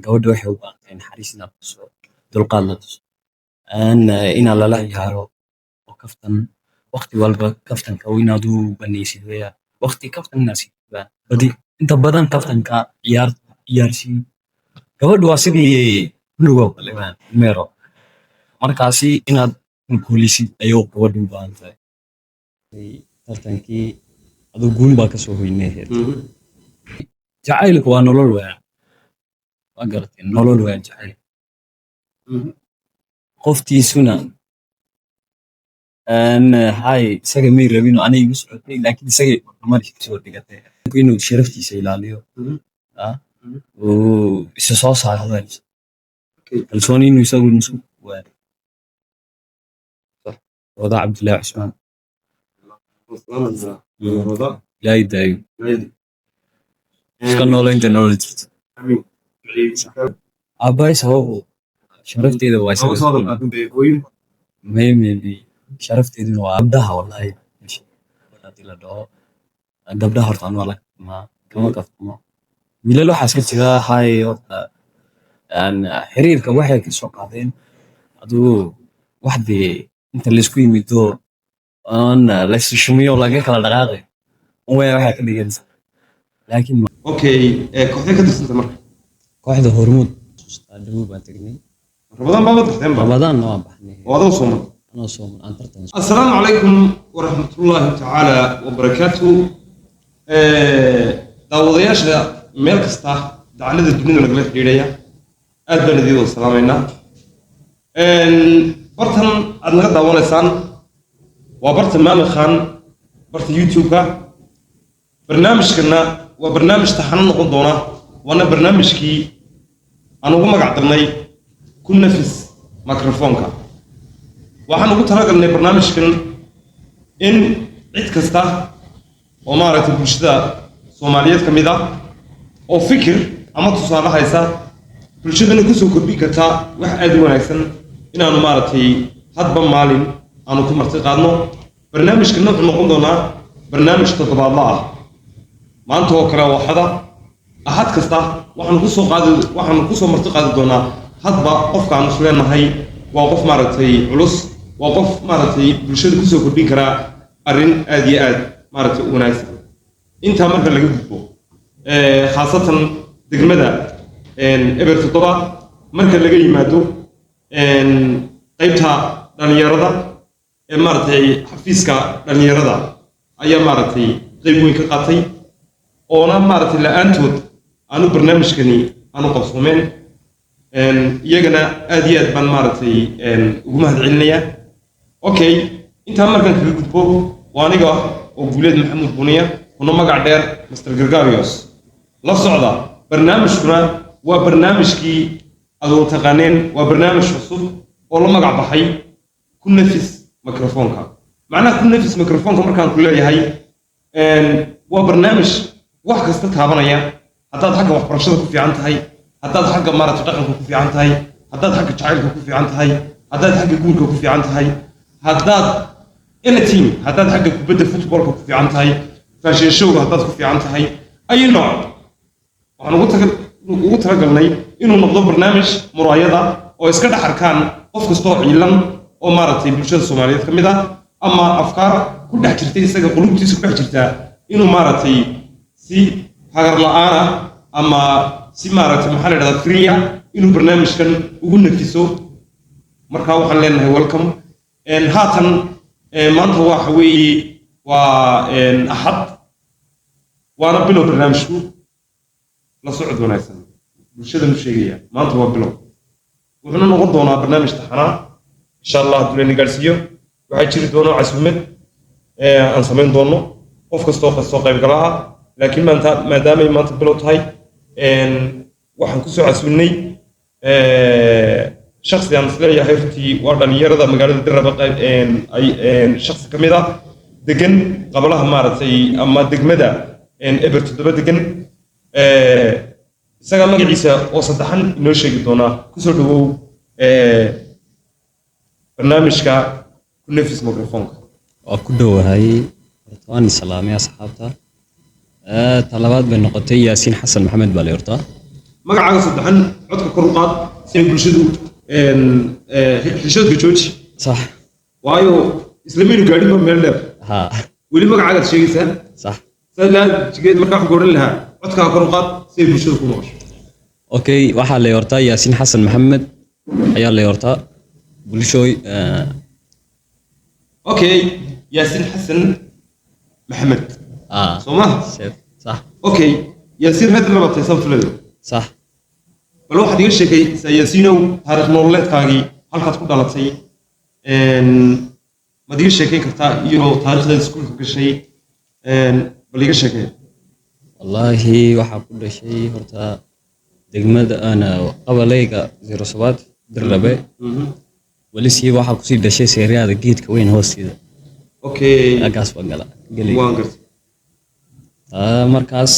gabadha waxay u baahan naxariis inaad tuso dulqaad la tuso inaan lala ciyaaro oo kaftan waqti walba kaftanka inaad u banaysid weeyaan waqti kaftan inaad siibaa badi inta badan kaftanka ciyaarsiin gabadhu waa sidii nugo kale meero markaasi inaad guulisid ayuu gabadhu u baahan tahay tartankii aduu guul baa kasoo hoyneed jacaylku waa nolol weeyaan waa garatay nolol weeyaan jacayl qoftiisuna hay isaga may rabin oo aniga igu socotay laakiin isaga markii soo dhigatay inuu sharaftiisa ilaaliyo oo isa soo saaro kalsooni inuu isagu nusu waa wada Cabdullaahi Cusmaan لا يدعي كان نولين جنولت أبايس هو شرفت إذا وايس مهم شرفت إذا نو أبدها والله ولا تلا دو أبدها هرتان والله ما كم كفت ما ميلو حسيت كذا هاي أن حرير كواحد كسوق عظيم أدو واحد أنت اللي سكوي ميتو أنا لسه شمية ولا جاك على دراغي وين راح كده جنس لكن اوكي كوحدة كدرس انت مرة واحدة هرمود دروب أنتقني رمضان ما بدرتين بقى رمضان ما بحني وهذا صوم أنا صوم أنت ترتين السلام عليكم ورحمة الله تعالى وبركاته داودياش ميل كستا دعنا الدنيا نقلت حيرية أدبر ذي والسلام علينا برتن أدنى داونا سان وبرتن مامي خان برتن يوتيوب برنامجنا وبرنامج تحنن نقول دونا وانا برنامج كي أنا وما قعدناي كنا في ميكروفونك وحنا قلت لك إن برنامج كن إن عيد كستا وما رأيت بالشدة سوماليات كميدا أو فكر أما تصالح هيسا بالشدة نكسو كبي كتا واحد ونكسن إن أنا ما رأيت حد بمالين أنا كم ارتقادنا برنامج كنا نقول دونا برنامج تطبع الله ما أنت وكرا واحدة أحد كستا وحنا كسو مرتقاد دونا حد بقف كان مسؤولنا هاي وقف مرتي علوس وقف مرتي بالشدة كسو كبي كرا أرين أدي مرتي ونايس أنت مرة اللي جبته خاصة دقمدا إن إبرة الطبع مرة اللي جاي ماتو إن قيبتها لنيردا مرتي حفيزك لنيردا أي مرتي قيبوين كقاتي أنا مرتي لأنتود أنا برنامج كني أنا قصومين إن يجنا أديات بن مرتي إن وجمه العلمية أوكي أنت مرة كنت جبته وأنا جا وبولد محمود بنية ونما قاعدير مستر جرجاريوس لا صعدة برنامجنا وبرنامج كي أدو تقنين وبرنامج حصول ولما قاعد بحي كنا في ميكروفونك معناه كنا في ميكروفونك مركان كله هاي وبرنامج واحد قصتها بنايا حتى حاجة واحد برشلونة في عنتها هاي حتى حاجة مرة تدخل في عنتها هاي حتى حاجة تعيل في عنتها هاي حتى حاجة جول في عنتها هاي حتى إلى تيم حتى حاجة بدل فوتبول في عنتها هاي فاشين شو حتى في عنتها هاي أي نوع وأنا قلت لك إنه نقدر برنامج مرايضة ويسكت حركان قف عيلان ومارتي بالشدة الصومالية كمدا أما أفكار كل حجرتين سجى قلوبتي سكح حجرتها إنه مارتي سي حجر لآنا أما سي مارتي محل الذكرية إنه برنامج كان وقلنا كيسو مركاو حلنا ويلكم إن هاتن ما أنت هو حوي وإن أحد وأنا بلو برنامج شو لا صعد ولا يسمى بالشدة المشيئة ما أنت هو بلو وحنا نقول دونا برنامج تحنا إن شاء الله تبين نقرسيو وحيشير دونا عسمت أنسمين دونا قف كستوق يبقراها لكن ما دام ما تبلوت هاي إن وحن كسو عسمني شخص يعني سلية هيفتي وردان يرضى مقالة الدربة إن أي شخص كميدا دقن قبلها مارتي أما دقمدا إن إبرت دبا دقن isaga magaciisa oo saddexan inoo sheegi doona ku soo dhawow barnaamijka ku nafis microphone oo ku dhawahay waan salaamay asxaabta talabaad bay noqotay Yaasiin Xasan Maxamed baa la yortaa magacaaga saddexan codka kor u qaad si ay bulshadu xishadka jooji صح waayo isla maynu gaadhin ba meel dheer ها weli magacaagaad sheegaysaa صح saa jigeed markaa waxaan ku odhan lahaa codkaaga kor u qaad si ay bulshadu ku maqasho اوكي waxaa la yortaa Yaasiin Xasan Maxamed ayaa la yortaa bulshooy okay Yaasiin Xasan Maxamed soo ma صح okay Yaasiin hadda la batay sabtulada صح bal waxaad iga sheegay Yaasiinow taariikh nololeedkaagii halkaad ku dhalatay ma iga sheekeyn kartaa iyo taariikhda iskuulka gashay bal iga sheekay wallahi waxaa ku dhashay horta degmada ana qabalayga 07 dirrabe wali si waxaa ku sii dhashay seeriyada geedka weyn hoosteeda okay agaas bagala gali waan gartay markaas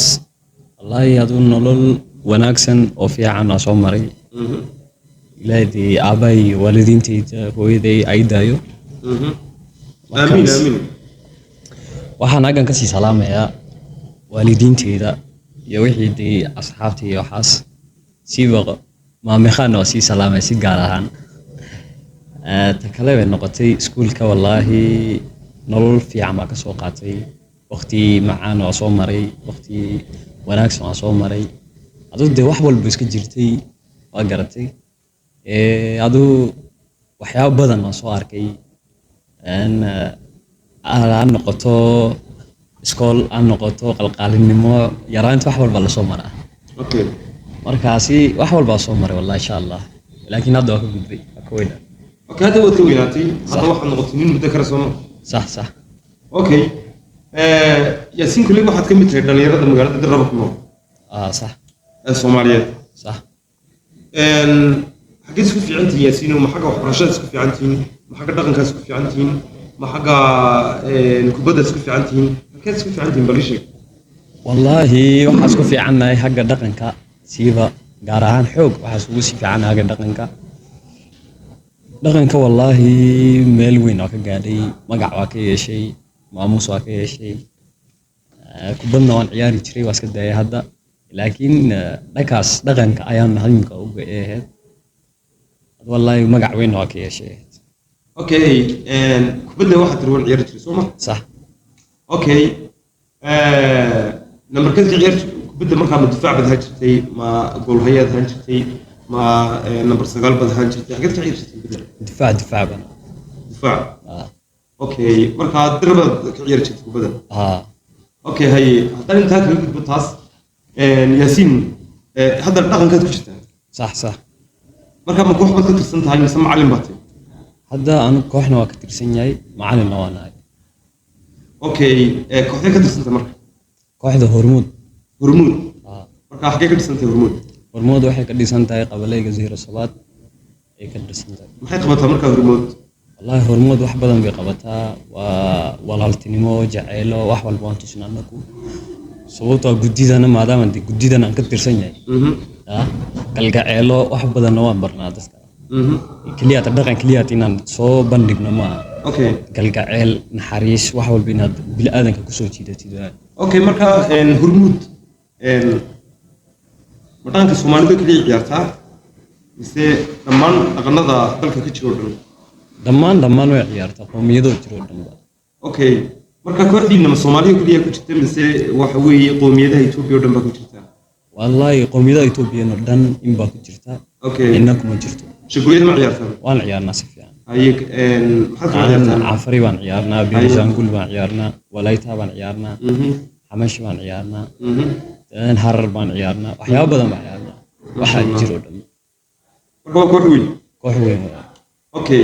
wallahi adu nolol wanaagsan oo fiican oo soo maray ilaahay aabay walidiintayda hooyaday ay daayo amiin amiin waxaan agan ka sii salaamayaa walidiintayda iyo wixii asxaabtay iyo waxaas siiba maamekhan oo sii salaamay si gaar ahaan ta kale bay noqotay iskuulka wallahi nolol fiican baa ka soo qaatay waqti macaan oo soo maray waqti wanaagsan oo soo maray adoo de wax walba iska jirtay waa garatay adoo waxyaabo badan oo soo arkay aan noqoto iskool aan noqoto qalqaalinimo yaraanta wax walba la soo maraa okay markaasi wax walba soo maray wallahi insha Allah laakiin hadda waa ka gudbay ka weyna okay hadda waad ka weynaatay hadda waxaad noqotay nin muddo kale soo صح صح okay Yaasiin kulli waxaad ka mid tahay dhalinyarada magaalada Dirraba ku nool صح Soomaaliyeed صح xagee isku fiican tihiin Yaasiin ma xagga waxbarashada isku fiican tihiin ma xagga dhaqanka isku fiican tihiin ma xagga kubadda isku fiican tihiin xagee isku fiican tihiin bal sheeg wallahi waxa isku fiicannahay xagga dhaqanka siiba gaar ahaan xoog waxa isku si fiican xagga dhaqanka wallahi meel weyn oo ka gaadhay magac waa ka yeeshay maamuus waa ka yeeshay kubadna waan ciyaari jiray waa iska daayay hadda laakiin dhakaas dhaqanka ayaan hadinka ugu eehed wallahi magac weyn waa ka yeeshay okay kubadda waxaad tirwal ciyaari jiray soo ma صح okay numberkeed ciyaar kubadda markaa ma difaac bad jirtay ma gool hayaad han jirtay ما نمبر 9 بد هان jirtay xagee ka ciyaartay difaac bana difaac okay marka dirba ka ciyaartay kubada okay hay hadan inta ka gudbo taas Yaasiin hadda dhaqankaad ku jirtaa صح صح marka ma koox baad ka tirsan tahay mise macallin baad tahay hadda aan kooxna waa ka tirsan yahay macallinna waan ahay okay kooxda ka tirsan tahay marka kooxda hormuud marka xagee ka tirsan tahay hormuud waxay ka dhisan tahay qabalayga 07 ay ka dhisan tahay maxay qabataa marka hormuud wallahi hormuud wax badan bay qabataa waa walaaltinimo jacaylo wax walba waan tusnaanaku sababtoo gudidana maadaama gudidana aan ka tirsan yahay galgaceelo wax badan waan barnaa dadka kaliya dhaqan kaliya inaan soo bandhigno ma okay galgaceel naxariis wax walba inaad bil aadanka ku soo jiidatid okay marka hormuud madaanka Soomaalida kaliya ciyaartaa mise dhammaan dhaqanada dalka ka jiro dhammaan way ciyaartaa qoomiyado jiro dhanba okay marka kooxdiina ma Soomaaliya kaliya ku jirta mise waxa weeye qoomiyadaha Itoobiya oo dhan ba ku jirta wallahi qoomiyadaha Itoobiya oo dhan in ba ku jirta okay innaku ma jirto shaqooyin ma ciyaartaa waan ciyaarnaa si fiican ayig maxaa ciyaartaa Afari waan ciyaarnaa Beerjangul waan ciyaarnaa Walayta waan ciyaarnaa Xamash waan ciyaarnaa harar baan ciyaarnaa waxyaabo badan baan ciyaarnaa waxa jiro dhan marka koox weyn okay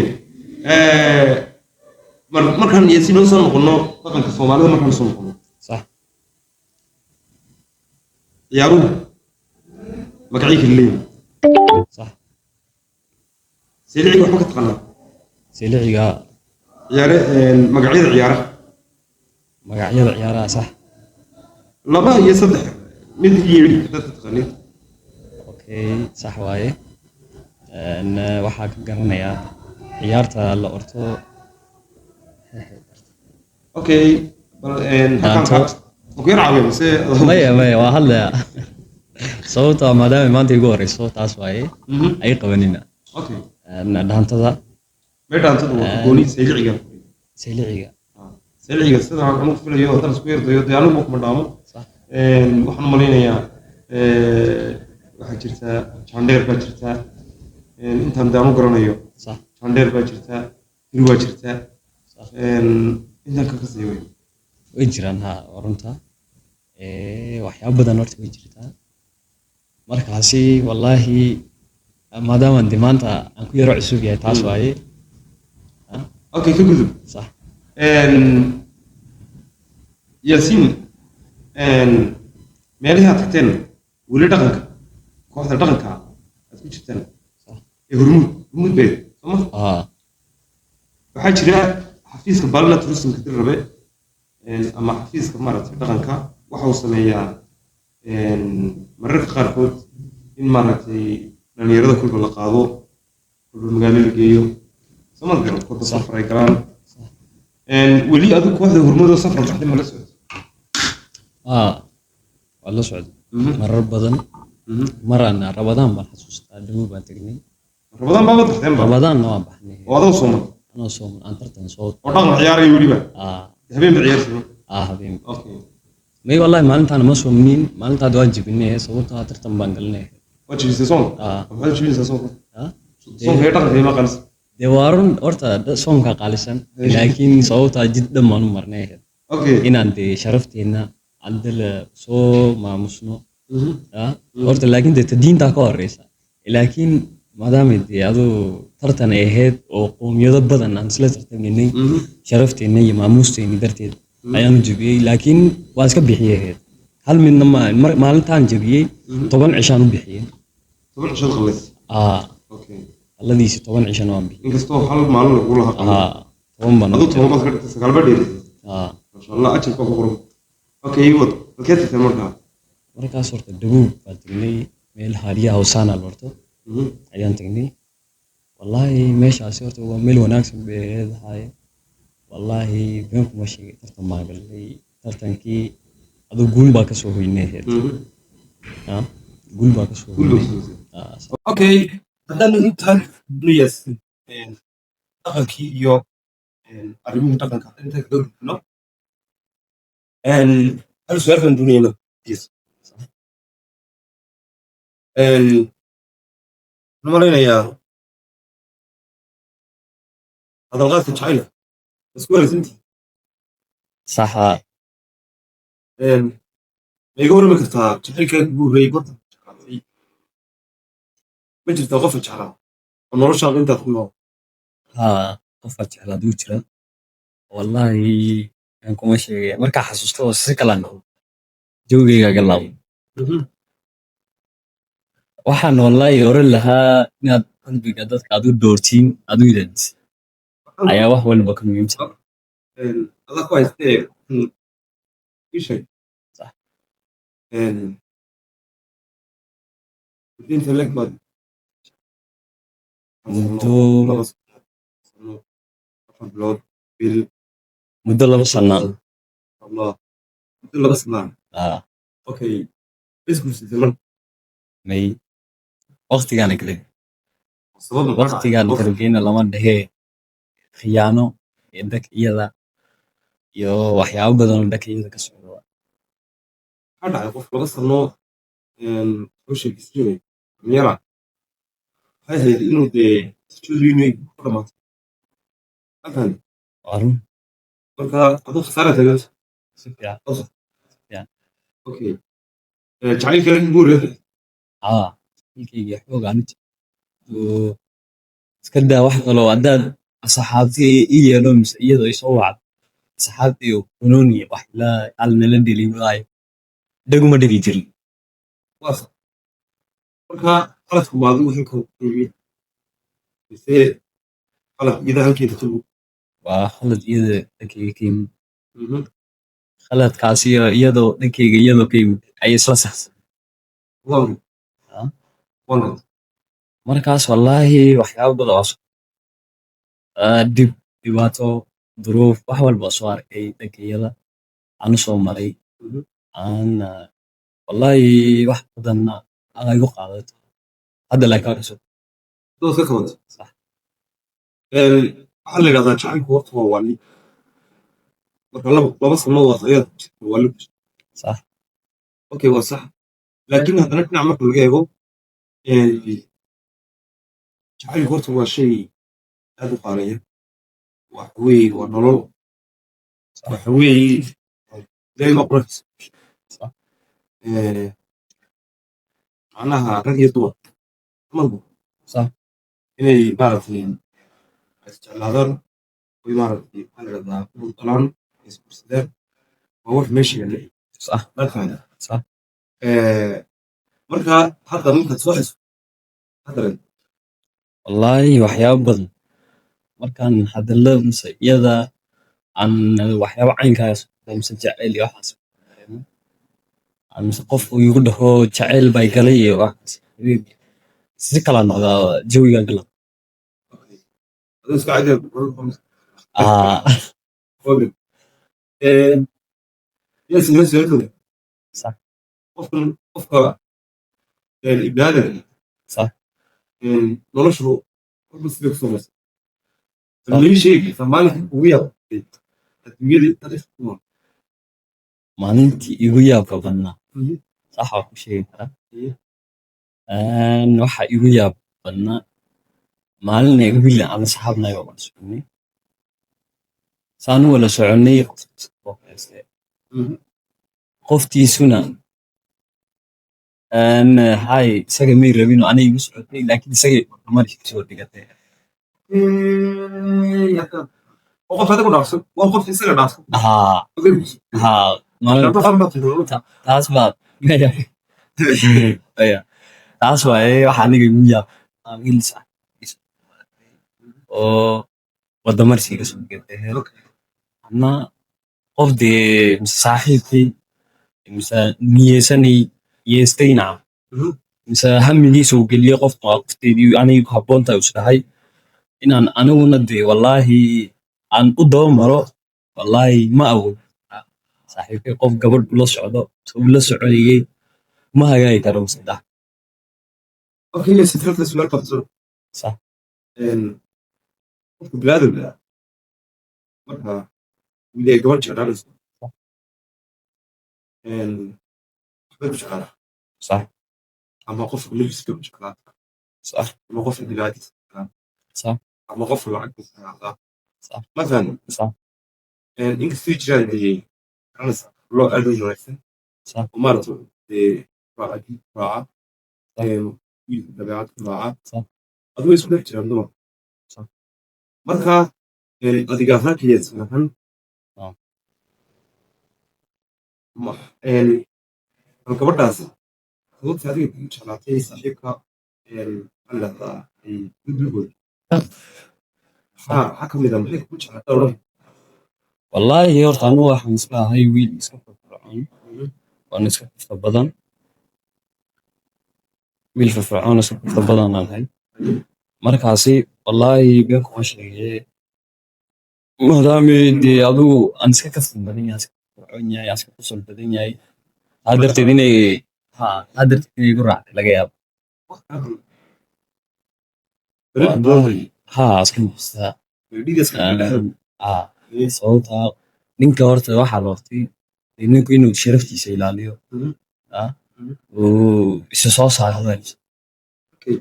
markaan Yaasiin soo noqono dhaqanka Soomaalida markaan soo noqono صح ciyaaruhu magacii kaliya صح سيلعي وحبك تقنع سيلعي ciyaare magacyada ciyaaraha magacyada ciyaaraha صح laba iyo saddex mid yiri dad taqaaniin okay صح waaye waxa ka garanayaa ciyaarta la orto okay bal halkan ku yar caawiyo mise maya waa hadla sababtoo ah maadaama maanta igu horeyso taas waaye ay qabanina okay dhaantada meeshaan tada waa gooni sayliciga sayliciga sayliciga sida aan anigu filayo haddaan isku yardayo dee anigu kuma dhaamo sax waxaan u malaynayaa waxaa jirta jandheer baa jirta intaan dee anu garanayo sax jandheer baa jirta hil waa jirta sax intaan ka kasii wey way jiraan ha waa runta waxyaabo badan horta way jirtaa markaasi wallaahi maadaama de maanta aan ku yaro cusub yahay taas waaye okay ka gudub sax yaasiin meelaha aad tagteen weli dhaqanka kooxda dhaqanka aad ku jirtaan sax ee hormuud bay sooma waxaa jira xafiiska baalina tourismka dirrabe ama xafiiska maaragtay dhaqanka waxa uu sameeyaa mararka qaarkood in maaragtay dhalinyarada kulba la qaado kulba magaalo la geeyo samad garan kulba safar ay galaan weli adigu kooxda hormuud oo safar baxday ma la socdo waa la socda marar badan maraan rabadaan baan xasuustaa dhawow baan tegnay rabadaan baa baxdeen ba rabadaanna waan baxnay oo adoo sooman anoo sooman aan tartan soo oo dhaqan ciyaaraya weliba habeen ba ciyaarsan habeen okay may wallahi maalintaan ma soomnin maalintaad waan jibinay sababtoo tartan baan galnay waa jibisay soon maxaad jibinaysaa soonka soonka ee dhaqanka ima qaalisan dee waa run horta soonka qaalisan laakiin sababtaa jid dhan baan u marnay okay inaan dee sharafteena adala soo maamusno horta laakiin dee diintaa ka horeysa laakiin maadaama dee aduu tartan ay ahayd oo qoomiyado badan aan isla tartamaynay sharafteena iyo maamuusteena darteed ayaanu jebiyey laakiin waa iska bixiyey ahayd hal midna maalintaan jebiyey 10 cishaan u bixiyey 10 cishaan qallays okay alladiisi 10 cishaan waan bixiyey inkastoo hal maalin lagu lahaa 10 baan aduu 10 baad ka dhigtay 9 baad dheerisay masha Allah ajal ka qoran okay wad halkeed tagtay markaas horta dhawow baan tagnay meel haariyaha hawsaana lorto ayaan tagnay wallaahi meeshaasi horta waa meel wanaagsan bay leedahay wallaahi been kuma sheegay tartan baan galnay tartankii aduu guul baa kasoo hoynay guul baa kasoo hoynay okay haddaan intaan nuyas dhaqankii iyo arrimuhu dhaqanka inta ka dowladno hal su'aal baan doonayna yes waxaan malaynayaa hadalqaadka jacayla isku waraysantii saxa ma iga warrami kartaa jacaylkaa ugu horreeyey goorta jeclaatay ma jirtaa qofa jeclaa oo noloshaada intaad ku nool qofaad jeclaad wuu jira wallaahi aan kuma sheegaya markaa xasuusto oo si kalaan jawgeyga galaabo waxaan wallaahi oran lahaa inaad qalbiga dadka aad u doortiin aad u ilaalisid ayaa wax walba ka muhiimsan adaa ku haystee ii sheeg sax inta leeg baad muddo 4 bilood bil muddo 2 sano Allah muddo 2 sano okay isguursidee man may waqtigaan kale sabab waqtigaan kale geena lama dhehe khiyaano iyo iyada iyo waxyaabo badan oo iyada ka socdo waxaa dhacay qof 2 sano social history yara waxay ahayd inuu dee studio ku dhamaato halkan arun marka aduu khasaara tagay si fiican okay jacaylka ugu horreeyay ilkeyga xoogaan iska daa wax kaloo haddaad asxaabtii ii yeelo mise iyadoo ay soo wacdo asxaabtii oo kunooni wax nala dheliwaayo dhaguma dhegi jirin marka qaladku waa adigu halka kulmiye mise qalad iyada halkeeda kulmi waa khalad iyada dhankeyga ka yimid khaladkaasi iyadoo dhankeyga iyadoo ka yimid ayay isla saxsan markaas wallaahi waxyaabo badan waa dhibaato duruuf wax walba soo arkay dhankeyada aan u soo maray aan wallaahi wax badanna aga igu qaadato hadda laakiin waa cusub dad ka qabata sax waxaa la yidhahdaa jacaylku waqti waa wali marka laba sanadood ayaad wali sax okay waa sax laakiin haddana dhinac marka laga eego jacaylku horta waa shay aad u qaaleeya waxa weeye waa nolol waxa weeye dayma qurux sax macnaha rag iyo dumar amalba sax inay maaragtay isjeclaadaan way maaragtay maxaa la yidhahdaa ku dhalaan isbursadaan waa wax meesha yaalla sax markaan sax marka hadda markaad soo xisbo hadaran wallaahi waxyaabo badan markaan hadalla mise iyada aan waxyaabo caynkaas mise jacayl iyo waxaas aan mise qof uu igu dhaho jacayl bay galay iyo waxaas si kala noqdaa jawiga gala aduu iska cadee ah problem yes yes yes sax qofka ibnaadam sax noloshu kolba sidee kusoo marsa lii sheegi maalinka ugu yaab adduunyadii taariikhda ku nool maalintii igu yaabka badnaa sax waa ku sheegi karaa waxa igu yaab badnaa maalin ay wiil aan asxaabnahay oo wada soconay saanu wada soconay qoftiisuna hay isaga may rabin oo anay igu socotay laakiin isagay markii kusoo dhigatay qof adigu dhaafso waa qof isaga dhaafso haa haa taas baa aya taas waaye waxa aniga igu yaab wiil sax oo wada marsiga soo dhigatay ama qof dee mise saaxiibkay mise niyeysanay yeestayna mise hamigiisa uu geliyey qofka waqtigeedii aniga habboonta is dhahay inaan aniguna dee wallaahi aan u daba maro wallaahi ma awood saaxiibkay qof gabadh ula socdo uu la soconayay ma hagaagi karo saddex okay yes fikradda su'aal qabso sax qofka bini'aadamka marka wiil ay gabadh jeclaanayso waxbay ku jeclaanaa sax ama qofka lebiska ku jeclaata sax ama qofka dilaadiisa sax ama qofka lacagtiisa jeclaata sax مثلا sax inkastoo jiraan dee garanaysa loo aad u wanaagsan sax oo maaragtay dee raacadii raaca wiil dabeecad ku raaca sax adigu isku dhex jiraan dumar sax marka adiga ahaan keliya sanahan bal gabadhaas sababta adiga kugu jeclaatay saaxiibka alada gudbigooda maxaa ka mid a maxay kugu jeclaatay odhan wallaahi horta anigu waxaan isla ahay wiil iska firfircoon waan iska kafta badan wiil firfircoon iska kafta badan aan ahay markaasi wallaahi been kuma sheegay maadaama dee adigu aan iska kafta badan yahay iska firfircoon yahay iska kusol badan yahay taa darteed inay igu raacday laga yaabo haa iska muustaa sababta ninka horta waxaa la hortay ninku inuu sharaftiisa ilaaliyo uu isa soo saaro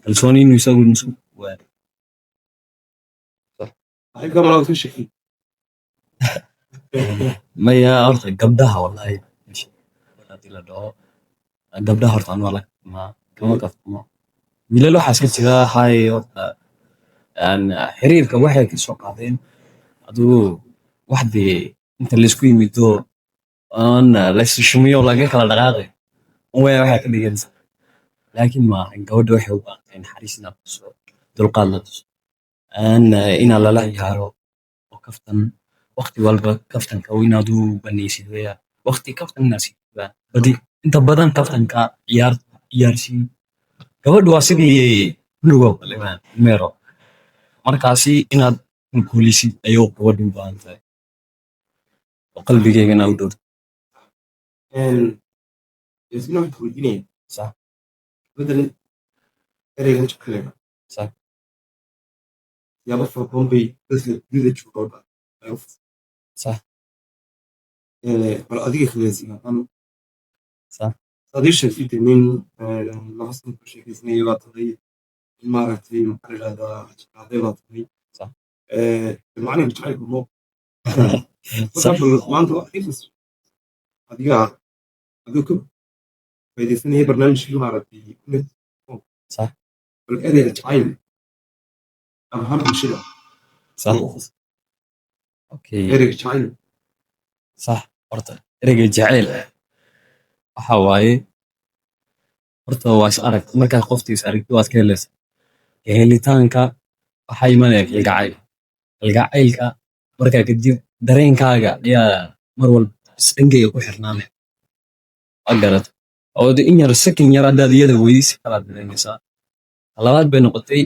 kalsooni inuu isagu isku waado maya horta gabdhaha wallaahi hadii la dhaho gabdhaha horta anuu la kaftamaa kama kaftamo wiilal waxaa iska jira hay horta xiriirka waxay ka soo qaadeen aduu wax dee inta laysku yimido aan layssushumiyo laga kala dhaqaaqay waya waxay ka dhigaysa laakiin maaha gabadha waxay u baahan tahay naxariis inaad tuso dulqaad la tuso inaa lala ciyaaro oo kaftan waqti walba kaftanka inaad u banaysid weya waqti kaftannaasi badi inta badan kaftanka ciyaarsiin gabadhu waa sidii nugo meero markaasi inaad kulkulisid ayuu gabadhu u baahan tahay oo qalbigeygana u dhowr isna waxaan weydiinaya sax مثلا ereyga jacayl صح siyaabo fara badan bay dadka dunida jooga oo dhan ay u صح bal adiga khilaasiga ahaan صح saad ii sheegtay dee nin laba sano ka sheekaysanayay baa tahay in maaragtay maxaa la yidhahdaa jeclaaday baa tahay صح macnaha jacaylku moo markaa صح bal maanta wax xiisas adiga adoo ka faaidaysanaya barnaamijkii maaragtay صح bal ereyga jacayl ama ahaan bulshada صح اوكي ereyga jacayl صح horta ereyga jacayl waxa waaye horta waa is arag markaa qoftiis aragti waad ka helaysa helitaanka waxaa imanaya kalgacayl kalgacaylka markaa kadib dareenkaaga ayaa mar walba isdhankayga ku xirnaanaya waa garata oo in yar sakin yar haddaad iyada weydiisi kalaad dareemaysaa talabaad bay noqotay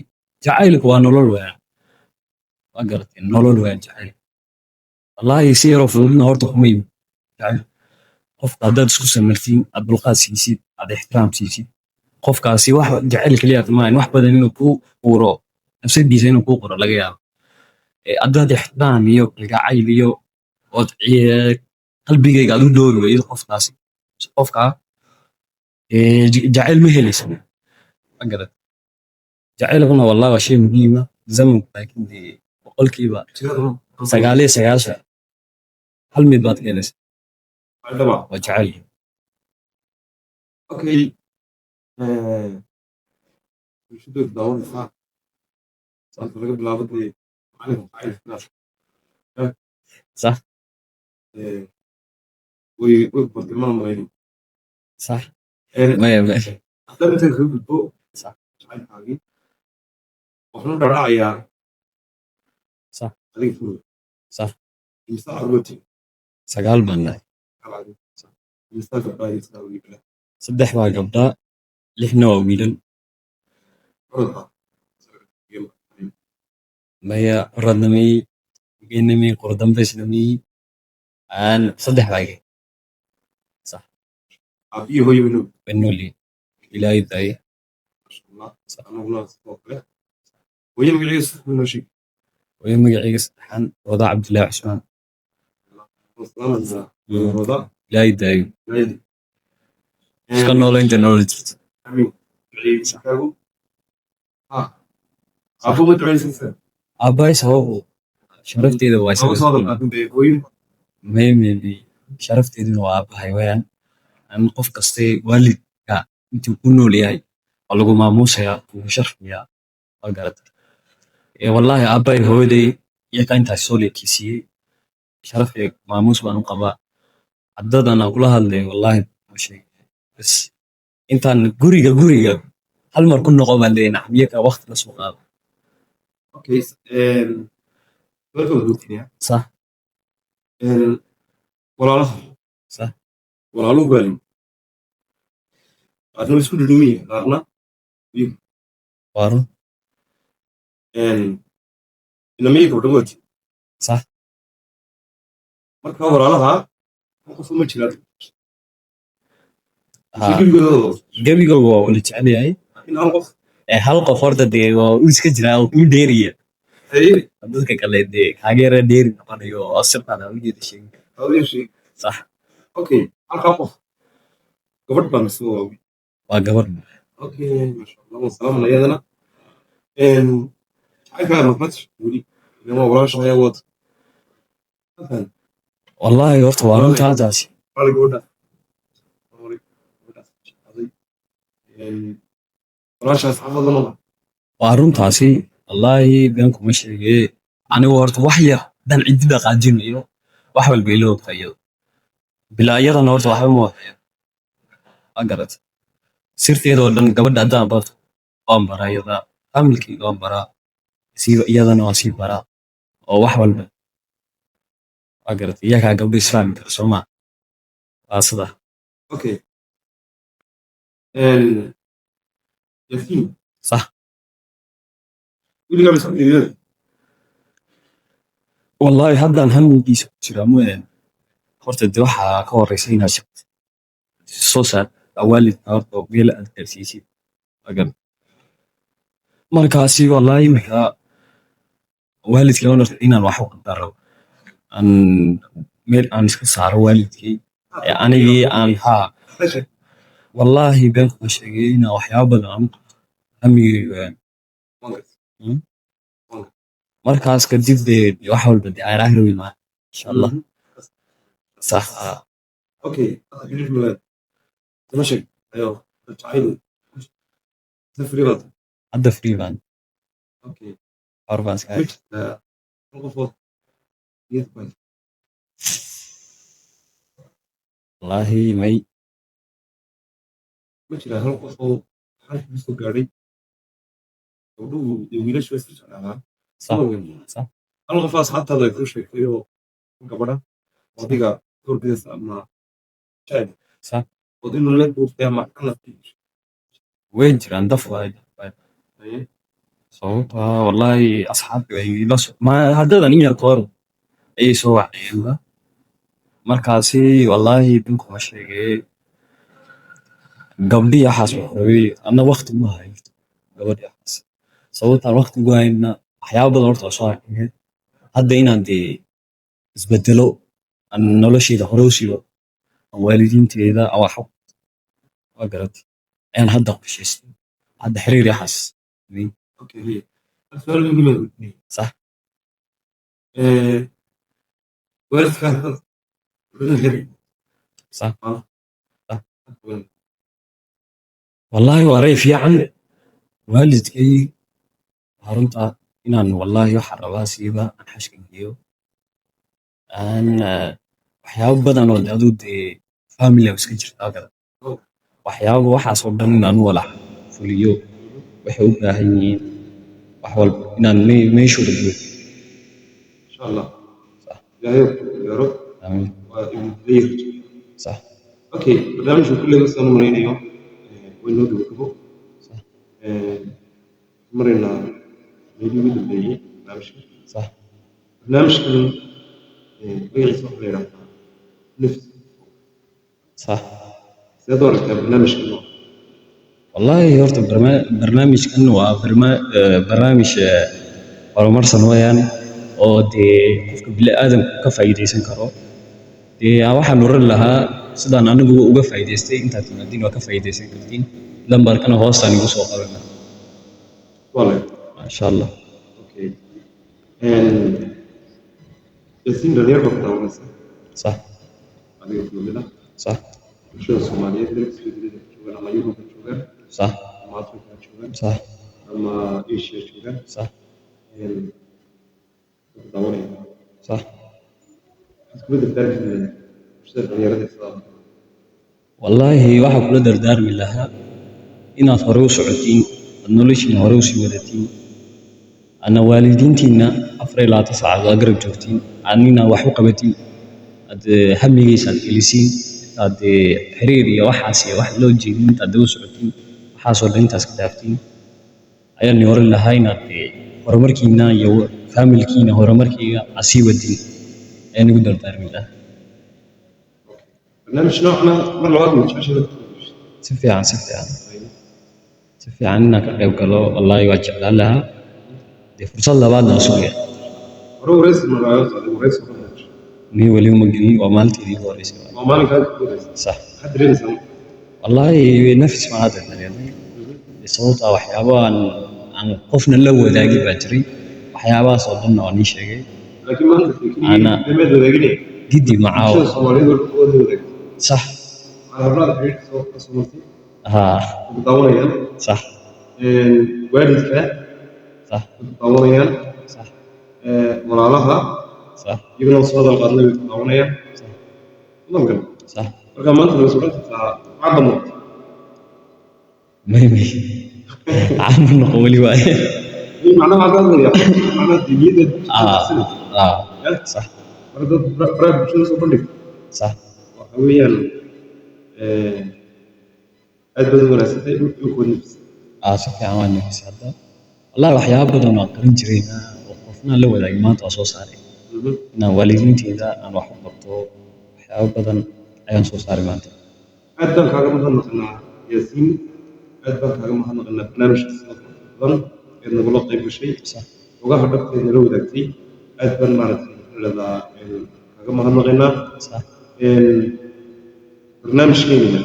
jacaylku waa nolol weeyaan waa garatay nolol weeyaan jacayl wallaahi si yaroo fududna horta kuma yimid jacayl qofka haddaad isku samirtiin aad dulqaad siisid aad ixtiraam siisid qofkaasi wax jacayl keliya maahan wax badan inuu kuu quuro nafsadiisa inuu kuu quro laga yaabo haddaad ixtiraam iyo kalgacayl iyo ood qalbigayga aad u dhoobi weydo qofkaasi qofkaa jacayl ma helaysa ma garat jacaylkuna wallahi waa shay muhiima zamanku laakiin dee boqolkiiba sagaal iyo sagaashan hal mid baad ka helaysa daba waa jacayl okay bulshadu daawanaysaa saas laga bilaabo dee macalinka jacaylka صح way bartilmaan malaynin صح ما haddana intaan kaga gudbo صح jacaylkaagii waxaan u dharacayaa صح adiga furu صح imisa carruurti sagaal baan nahay imisa gabdhaha wiila saddex baa gabdhaa lixna waa wiilal orodba maya curadnamay geenamay qurdambaysnamay aan saddex baa gay صح aabiyo hooyo weyno benoli ilaahay daaya masha allah anaguna sidoo kale hooyo magaciisa noo sheeg way magacayga saddexaan wada cabdilaahi cusmaan roda ilaahay daayo iska noolaynta nolol jirta amin magaciisakaagu ha aabo ma ducaysansa aabbahay sababo sharafteeda waa soo soo dalqaadin dee hooyo maymaybi sharafteeduna waa aabbahay wayaan an qof kaste waalidka intuu ku nool yahay waa lagu maamuusayaa ugu sharfiyaa waa garatay wallaahi aabbahay hooyaday iyakaa intaas soo leekisiiyey sharaf iyo maamuus baan u qabaa haddadan aan kula hadlay wallaahi ma sheeg bas intaan guriga hal mar ku noqo baan leeyahay naxmiyaka waqti la soo qaado okay warka wadogtinaya صح walaalaha صح walaaluhu baalin qaarna way isku dhudhumiya qaarna وارن inamaya gabdha wati صح marka walaalaha qof ma jiraan ها gebigoodooda gabiga waa wala jecel yahay in hal qof hal qof horta dee waa uu iska jiraa oo kuu dheeriya hayri dadka kale dee kaageera dheeri noqonayo oo sirtaan aan u jeeda sheegin hawliyo sheeg صح okay halkaa qof gabadh baa mise waa wiil waa gabar okay masha allah wasalaam ayadana jacaylkaa maqnad weli inama walaasha ayaa wada wallaahi horta waa runta haddaasi wali gabadha walaashaas xafadana waa runtaasi wallaahi been kuma sheegee anigu horta wax yar dan ciddi dhaqaajinayo wax walba ila ogta iyada bilaa iyadana horta waxba ma waxeeyo waa garat sirteeda oo dhan gabadha haddaan barto waan baraa iyada familkayga waan baraa siiba iyadana waan sii baraa oo wax walba waa garat iyagaa gabdho isfaami kara soo maa waa sida okay yaasiin صح weligaa isku dhigana wallaahi haddaan hammigiisa ku jiraa mooyaan horta de waxaa ka horeysa inaad shaqo soo saar waalidka horta meel aad gaarsiisid agan markaasi wallahi marka waalidkay oo inaan wax u qadaro aan meel aan iska saaro waalidkay anigii aan haa wallahi been kuma sheegay inaan waxyaabo badan aan hamigayga markaas kadib dee wax walba dee aan rabi maa insha allah sax اوكي جريش مولاد تمشي ايوه تعيد تفريغات hadda free baan اوكي xor baan iska مش الغفوة يدخل wallahi may مش لا الغفوة حاجة بس قاعد ودو يويلش بس على صح صح صح الغفاص حتى لا يكون شيء فيه قبله وضيقة تور بيس أما شايف صح وإنه لا يكون فيها مع كل شيء weyn jiraan daf waay أيه sababta wallahi asxaabti way ila ma haddadan in yar ka hor ayay soo wacayeenba markaasi wallahi been kuma sheegay gabdhii waxaas waxaweye anna waqti ma hayo gabadhii waxaas sababtaan waqti ugu hayna waxyaabo badan horta waa soo arkay hadda inaan dee isbedelo aan nolosheyda hore u siiyo aan waalidiinteeda aan wax waa garatay ayaan hadda qorshaystay hadda xiriir yaxaas أوكي هي السؤال اللي قلنا صح وارد كان هذا غير صح صح وين wallahi waa rey fiican waalidkay harunta inaan wallahi waxa rabaa siiba aan xashka geeyo aan waxyaabo badan oo dee aduu dee family oo iska jirtaa gada waxyaabo waxaas oo dhan inaan u walax fuliyo waxay u baahan yihiin wax walba inaan meeshooda buuxiyo إن شاء الله صح لا يا رب amiin ويغير صح أوكي برنامج كل بس أنا مرينا يوم وين نودي وكبو صح مرينا ميدي ويد بيجي برنامج صح برنامج كل غير صح غير نفس صح سيدور برنامج كله والله horta barnaamijkan waa barnaamij horumarsan weeyaan oo dee qofka bini'aadamku ka faa'iidaysan karo dee waxaan oran lahaa sidaan anigu uga faa'iidaystay intaad timaadiin waa ka faa'iidaysan kartiin lambarkana hoostaan igu soo qaban والله insha allah أوكي ياسين رنير بقطع ونسا صح هذا يقول لنا صح شو الصومالية درس في درس شو أما يوروب شو صح أما أفريقيا شو صح أما إيشيا شو صح دوري صح بس كل الدرس اللي مش رنير هذا صار wallaahi waxaa kula dardaarmi lahaa inaad hore u socotiin aad noloshiina hore usii wadatiin ana waalidiintiina 24 saacadood aad garab joogtiin anina wax u qabatiin aad hamigiisa gelisiin aad xiriir iyo waxaas iyo wax loo jeedin intaad u socotiin waxaasoo dhan intaas ka dhaaftiin ayaan ni oran lahaa inaad horumarkiina iyo familkiina horumarkiiga aad sii wadin ayaan igu dardaarmi lahaa برنامج نوعنا مرة واحدة مش عشان si fiican si fiican inaan ka qayb galo wallaahi waa jeclaan lahaa dee fursad labaadna waa sugaya هو رئيس المبيعات هو رئيس البرنامج nii weli uma gelin waa maalinteedii ugu horreysay هو مالك هذا كويس sax حد رئيس أنا wallaahi nafis ma hadda dareemay sababta waxyaabo aan qofna la wadaagi baa jiray waxyaabahaas oo dhanna waa nii sheegay لكن ما أنت في أنا- لما تلاقيني giddi شو macaaw الصوماليين والقوة اللي sax على الراد حيت صومالتي haa متطورين sax والدك sax متطورين sax وراها sax يبنوا صوت القرن متطورين ما ممكن sax marka maanta mas'uuliyadda caadan noqdo may caama noqo weli waaye in macnaha caadan ya macnaha diiniyada sax marka dad baraad bulshada soo bandhig sax waxa weeyaan aad baad u wanaagsantahay in ku nafs si fiican waa nafis hadda wallahi waxyaabo badan oo qarin jirayna oo qofna la wadaagay maanta waa soo saaray inaan waalidiinteeda aan wax u qabto waxyaabo badan ayaan soo saaray maanta aad baan kaaga mahadnaqnaa yaasiin aad baan kaaga mahadnaqaynaa barnaamijka sida badan eed nagula qayb gashay صح ogaha dhabteed nala wadaagtay aad baan maaragtay leedaa kaaga mahadnaqaynaa صح barnaamijkeenina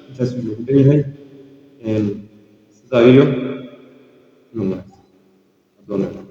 intaas uu noogu dhan yahay sidaa iyo inuu wanaagsan